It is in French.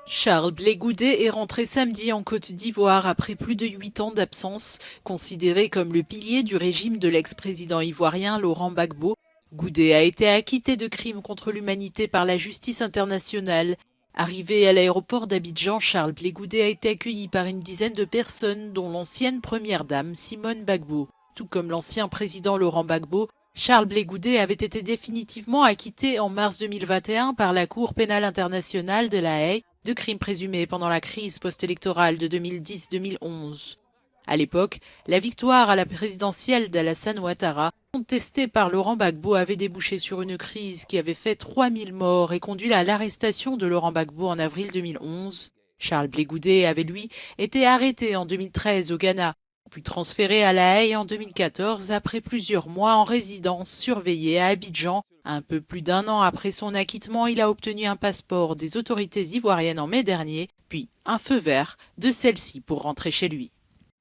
Charles Blé Goudet est rentré samedi en Côte d'Ivoire après plus de 8 ans d'absence. Considéré comme le pilier du régime de l'ex-président ivoirien Laurent Gbagbo, Goudet a été acquitté de crimes contre l'humanité par la justice internationale. Arrivé à l'aéroport d'Abidjan, Charles Blé Goudet a été accueilli par une dizaine de personnes, dont l'ancienne première dame Simone Gbagbo. Tout comme l'ancien président Laurent Gbagbo, Charles Blé Goudet avait été définitivement acquitté en mars 2021 par la Cour pénale internationale de La Haye de crimes présumés pendant la crise post-électorale de 2010-2011. À l'époque, la victoire à la présidentielle d'Alassane Ouattara, contestée par Laurent Gbagbo, avait débouché sur une crise qui avait fait 3000 morts et conduit à l'arrestation de Laurent Gbagbo en avril 2011. Charles Blé Goudet avait, lui, été arrêté en 2013 au Ghana, puis transféré à La Haye en 2014 après plusieurs mois en résidence surveillée à Abidjan. Un peu plus d'un an après son acquittement, il a obtenu un passeport des autorités ivoiriennes en mai dernier, puis un feu vert de celle-ci pour rentrer chez lui.